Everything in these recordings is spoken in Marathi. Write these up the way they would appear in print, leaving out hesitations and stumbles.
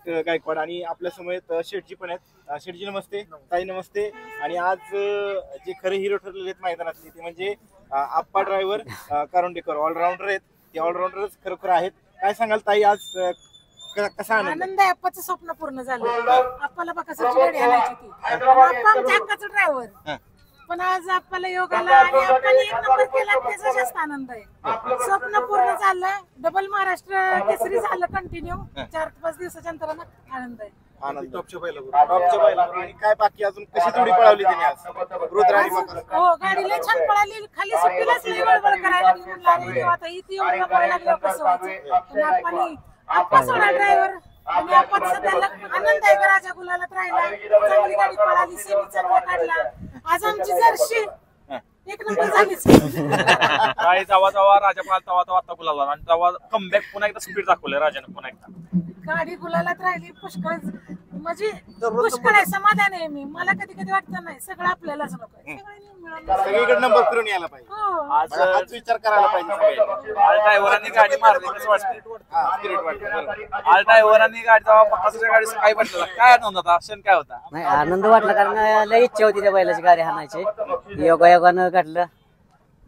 गायकवाड आणि आपल्या समोर शेठजी पण आहेत. शेठजी नमस्ते, ताई नमस्ते. आणि आज जे खरे हिरो ठरलेले आहेत मैदानातले ते म्हणजे आप्पा ड्रायव्हर कारुंडेकर ऑलराऊंडर आहेत. ते ऑलराऊंडरच खरोखर आहेत. काय सांगाल ताई, आज कसा आनंद आहे? आप्पाचं स्वप्न पूर्ण झालं. आप्पाला बकासूरची गाडी आणायची होती. आप्पा आमच्या हक्काचा ड्रायव्हर, पण आज आपल्याला योगाला आणि आपण एक नंबर केला त्याचा जास्त आनंद आहे. स्वप्न पूर्ण झालं. डबल महाराष्ट्र केसरी झालं कंटिन्यू 4-5 दिवसाच्या अंतरानं. आनंद आहे. आनंद. टॉपच्या बैलावर. आणि काय बाकी अजून कशी जोडी पळवली त्याने आज रुद्राणी? हो, गाडी लय छान पळाली. खाली सुट्टीलाच लय बडबड करायला लागली. म्हणलं अरे देवा, आता इथे एवढं पळायला लागलं कसं व्हायचं. पण आपण आप्पा सोडा ड्रायव्हर आणि आपण सध्याला आनंद आहे. राजा गुलालात राहिला, चांगली गाडी पळाली, सेमी चांगला काढला. आज आमची जर्सी एक नंबर झालीच. काय जावा जावा राजा पळाला तवा आता गुलाला आणि तवा कमबॅक पुन्हा एकदा स्पीड दाखवलं राजाने पुन्हा एकदा. गाडी गुलालात राहिली. पुष्कळ म्हणजे पुष्कळ आहे. समाधान आहे. मी मला कधी कधी वाटत नाही सगळं आपल्यालाच नको, सगळीकडे नंबर करून यायला पाहिजे. आज विचार करायला पाहिजे. आज ड्रायव्हरांनी गाडी मारली कसं वाटतं? आज ड्रायव्हरांनी गाडी जावा पक्काच्या गाडी सकाळी वाटलं काय आनंद होता? क्षण काय होता? नाही, आनंद वाटला कारण लय इच्छा होती त्या बैलाची गाडी हाणायची. योगायोगानं काढलं,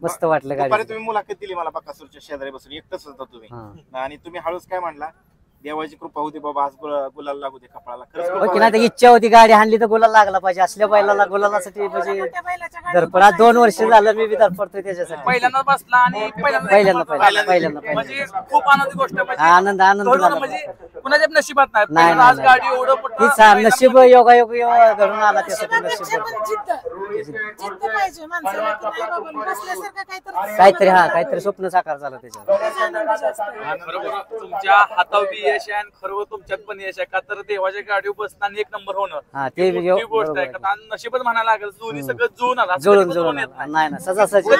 मस्त वाटलं गाडी. तुम्ही मुलाखत दिली मला बकासूरच्या शेजारी बसून, एकटंच होता तुम्ही आणि तुम्ही हळूच काय म्हणला, देवाची कृपा होती बाबा आज गुलाल लागू दे कपाळाला. ओके ना, इच्छा होती गाडी हाणली तर गुलाल लागला पाहिजे. असल्या बैलाला गुलालासाठी म्हणजे धडपड. आज 2 वर्ष झालं मी बी धडपडतोय त्याच्यासाठी. पहिल्यांदा बसला आणि पहिल्यांदा म्हणजे खूप आनंदी गोष्ट म्हणजे आनंद झाला. म्हणजे कुणाच्या नशिबात नाही, नाही. नाही, आज गाडी एवढं तीच नशीब योगायोग घडून आला त्यासाठी. नशीब जिद्द पाहिजे माणसाला की नाही बाबा बसल्यासारखं काहीतरी स्वप्न साकार झालं त्याच्यावर. बरोबर. तुमच्या हातावर यश आहे आणि खरं तुमच्यात पण यश आहे का तर देवाच्या गाडीवर बसताना एक नंबर होणं ते गोष्ट आहे का. नशीबच म्हणायला लागेल. दोन्ही सगळं जुळून आला. जुळून नाही ना सजासजी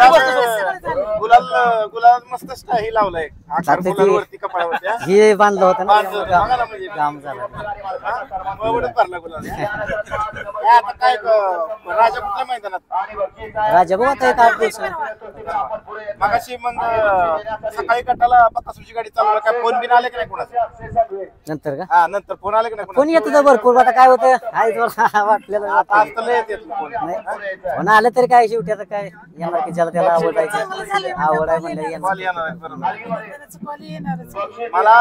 गुलाल मस्त हे लावलंय वरती कपाळावरती. हे बांधलं होतं ना, म्हणजे काम झालं. भरला गुलाल. आता काय राजा कुठल्या मैदानात? राजा भाऊ आता 8 दिवस मगाशी मग सकाळी कटाला बकासूरची गाडी चालवलं काय? फोन बिन आले की नाही कोणाचे नंतर का? हा, नंतर फोन आले की नाही? फोन येत होता भरपूर. आता काय होतं वाटलेलं आज तर लय येतात फोन. फोन आलं तरी काय, शेवटी आता काय येणार की ज्याला त्याला आवडायचं आवड आहे म्हणलं कॉल येणार. येणार आहे. बरोबर. मला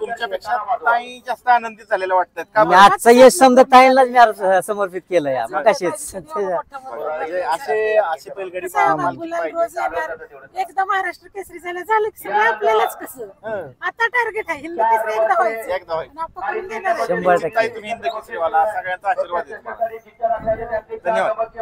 तुमच्यापेक्षा ताई जास्त आनंदित झालेलं वाटतात का? मी आजचं यश समजा ताईंलाच मी समर्पित केलं या मग कशीच. म्हणजे असे बैलगाडी एकदा महाराष्ट्र केसरी झालं की सगळं आपल्यालाच. कसं आता टार्गेट आहे हिंद केसरी एकदा व्हायचं. एकदा व्हायचं. 100% तुम्ही हिंद केसरीवाला सगळ्यांचा आशीर्वाद आहे. धन्यवाद.